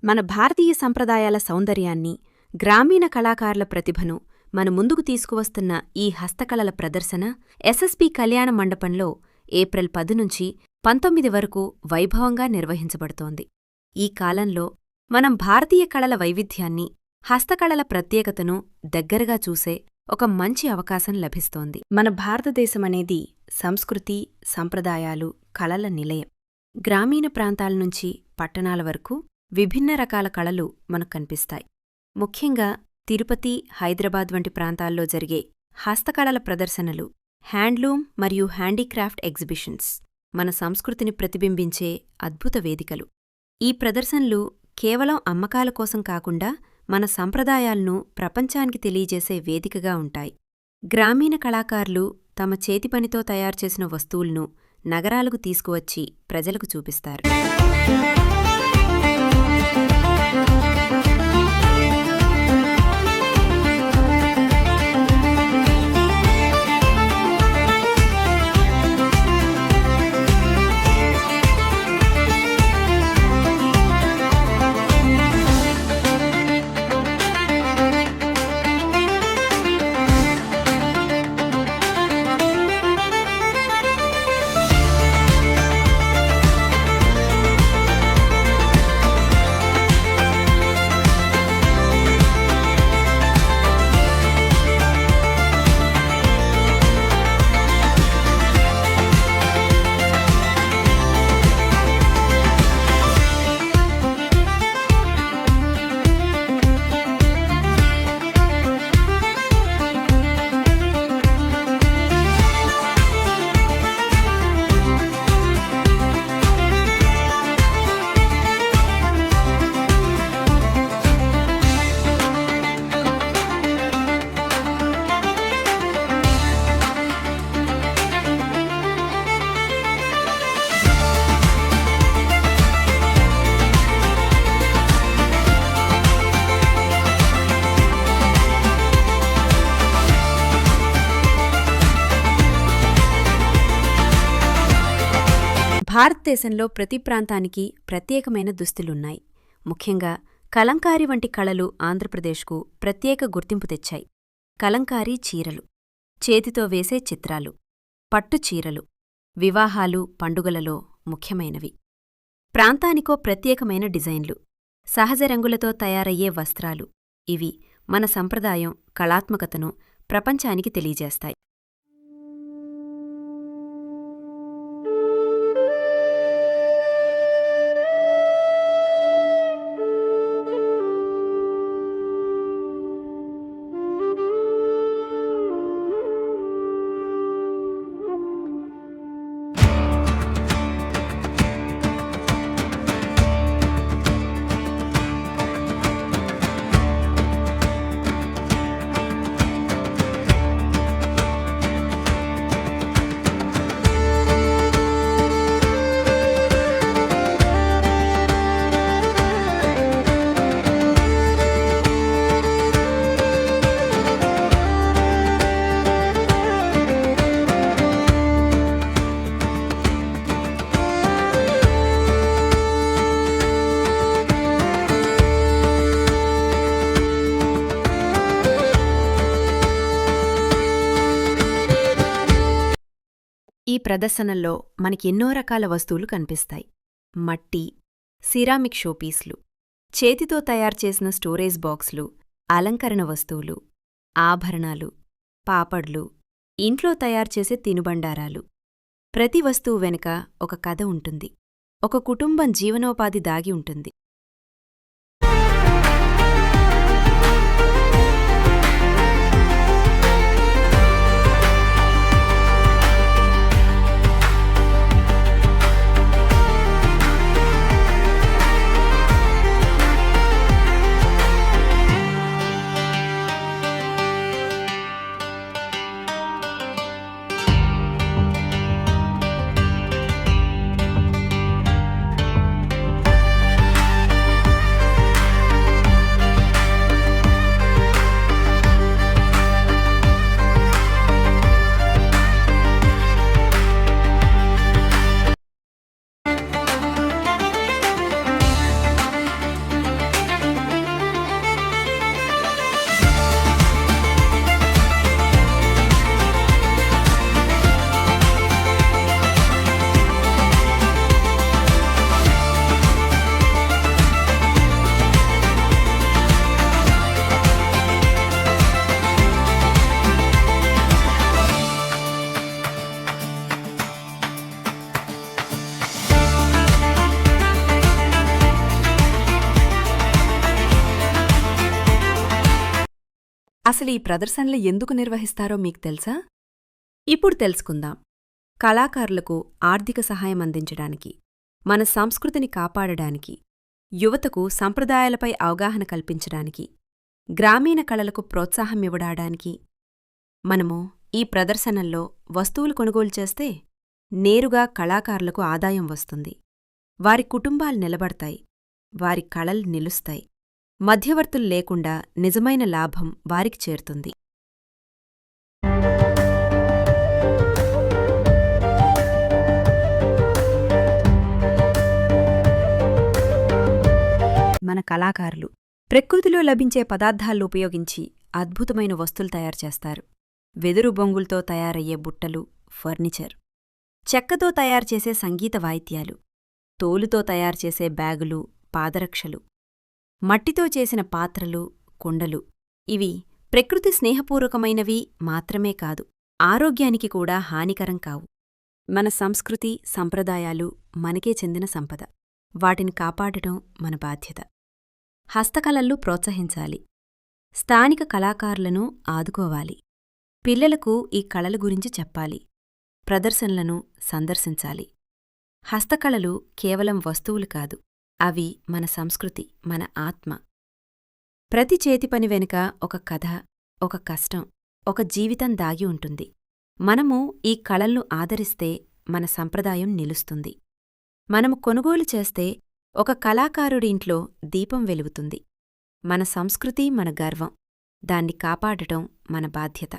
మన భారతీయ సంప్రదాయాల సౌందర్యాన్ని, గ్రామీణ కళాకారుల ప్రతిభను మన ముందుకు తీసుకువస్తున్న ఈ హస్తకళల ప్రదర్శన ఎస్ఎస్పి కళ్యాణ మండపంలో ఏప్రిల్ 10 నుంచి 19 వరకు వైభవంగా నిర్వహించబడుతోంది. ఈ కాలంలో మనం భారతీయ కళల వైవిధ్యాన్ని, హస్తకళల ప్రత్యేకతను దగ్గరగా చూసే ఒక మంచి అవకాశం లభిస్తోంది. మన భారతదేశమనేది సంస్కృతి, సంప్రదాయాలు, కళల నిలయం. గ్రామీణ ప్రాంతాల నుంచి పట్టణాల వరకు విభిన్న రకాల కళలు మనకు కనిపిస్తాయి. ముఖ్యంగా తిరుపతి, హైదరాబాద్ వంటి ప్రాంతాల్లో జరిగే హస్తకళల ప్రదర్శనలు, హ్యాండ్లూమ్ మరియు హ్యాండీక్రాఫ్ట్ ఎగ్జిబిషన్స్ మన సంస్కృతిని ప్రతిబింబించే అద్భుత వేదికలు. ఈ ప్రదర్శనలు కేవలం అమ్మకాల కోసం కాకుండా మన సంప్రదాయాలను ప్రపంచానికి తెలియజేసే వేదికగా ఉంటాయి. గ్రామీణ కళాకారులు తమ చేతిపనితో తయారుచేసిన వస్తువులను నగరాలకు తీసుకువచ్చి ప్రజలకు చూపిస్తారు. భారతదేశంలో ప్రతి ప్రాంతానికి ప్రత్యేకమైన దుస్తులున్నాయి. ముఖ్యంగా కలంకారీ వంటి కళలు ఆంధ్రప్రదేశ్కు ప్రత్యేక గుర్తింపు తెచ్చాయి. కలంకారీ చీరలు, చేతితో వేసే చిత్రాలు, పట్టు చీరలు వివాహాలు, పండుగలలో ముఖ్యమైనవి. ప్రాంతానికో ప్రత్యేకమైన డిజైన్లు, సహజ రంగులతో తయారయ్యే వస్త్రాలు ఇవి మన సంప్రదాయం, కళాత్మకతను ప్రపంచానికి తెలియజేస్తాయి. ఈ ప్రదర్శనల్లో మనకెన్నో రకాల వస్తువులు కనిపిస్తాయి. మట్టి, సిరామిక్ షోపీస్లు, చేతితో తయారుచేసిన స్టోరేజ్ బాక్సులు, అలంకరణ వస్తువులు, ఆభరణాలు, పాపడ్లు, ఇంట్లో తయారుచేసే తినుబండారాలు. ప్రతి వస్తువు వెనుక ఒక కథ ఉంటుంది, ఒక కుటుంబం జీవనోపాధి దాగి ఉంటుంది. అసలు ఈ ప్రదర్శనలు ఎందుకు నిర్వహిస్తారో మీకు తెలుసా? ఇప్పుడు తెలుసుకుందాం. కళాకారులకు ఆర్థిక సహాయం అందించడానికి, మన సంస్కృతిని కాపాడడానికి, యువతకు సంప్రదాయాలపై అవగాహన కల్పించడానికి, గ్రామీణ కళలకు ప్రోత్సాహమివ్వడానికి. మనము ఈ ప్రదర్శనల్లో వస్తువులు కొనుగోలు చేస్తే నేరుగా కళాకారులకు ఆదాయం వస్తుంది. వారి కుటుంబాలు నిలబడతాయి, వారి కళలు నిలుస్తాయి. మధ్యవర్తులు లేకుండా నిజమైన లాభం వారికి చేరుతుంది. మన కళాకారులు ప్రకృతిలో లభించే పదార్థాలు ఉపయోగించి అద్భుతమైన వస్తువులు తయారుచేస్తారు. వెదురు బొంగులతో తయారయ్యే బుట్టలు, ఫర్నిచర్, చెక్కతో తయారుచేసే సంగీత వాయిద్యాలు, తోలుతో తయారుచేసే బ్యాగులు, పాదరక్షలు, మట్టితో చేసిన పాత్రలు, కుండలు. ఇవి ప్రకృతి స్నేహపూర్వకమైనవి మాత్రమే కాదు, ఆరోగ్యానికి కూడా హానికరం కావు. మన సంస్కృతి, సంప్రదాయాలు మనకే చెందిన సంపద. వాటిని కాపాడటం మన బాధ్యత. హస్తకళలు ప్రోత్సహించాలి. స్థానిక కళాకారులను ఆదుకోవాలి. పిల్లలకు ఈ కళల గురించి చెప్పాలి. ప్రదర్శనలను సందర్శించాలి. హస్తకళలు కేవలం వస్తువులు కాదు, అవి మన సంస్కృతి, మన ఆత్మ. ప్రతి చేతిపని వెనుక ఒక కథ, ఒక కష్టం, ఒక జీవితం దాగి ఉంటుంది. మనము ఈ కళలను ఆదరిస్తే మన సంప్రదాయం నిలుస్తుంది. మనము కొనుగోలు చేస్తే ఒక కళాకారుడి ఇంట్లో దీపం వెలుగుతుంది. మన సంస్కృతి మన గర్వం. దాన్ని కాపాడటం మన బాధ్యత.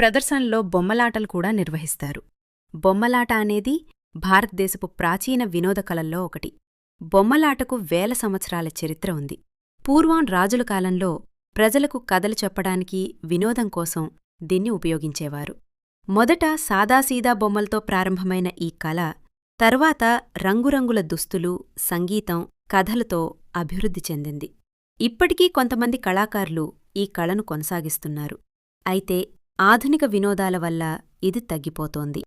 ప్రదర్శనలో బొమ్మలాటలు కూడా నిర్వహిస్తారు. బొమ్మలాట అనేది భారతదేశపు ప్రాచీన వినోద కళల్లో ఒకటి. బొమ్మలాటకు వేల సంవత్సరాల చరిత్ర ఉంది. పూర్వం రాజుల కాలంలో ప్రజలకు కథలు చెప్పడానికి, వినోదం కోసం దీన్ని ఉపయోగించేవారు. మొదట సాదాసీదా బొమ్మలతో ప్రారంభమైన ఈ కళ తరువాత రంగురంగుల దుస్తులు, సంగీతం, కథలతో అభివృద్ధి చెందింది. ఇప్పటికీ కొంతమంది కళాకారులు ఈ కళను కొనసాగిస్తున్నారు. అయితే ఆధునిక వినోదాల వల్ల ఇది తగ్గిపోతోంది.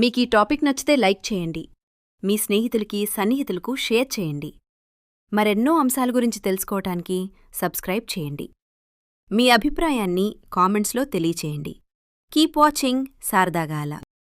మీకీ టాపిక్ నచ్చితే లైక్ చేయండి. మీ స్నేహితులకి, సన్నిహితులకు షేర్ చేయండి. మరెన్నో అంశాల గురించి తెలుసుకోవటానికి సబ్స్క్రైబ్ చేయండి. మీ అభిప్రాయాన్ని కామెంట్స్లో తెలియచేయండి. Keep watching శారదాగాల.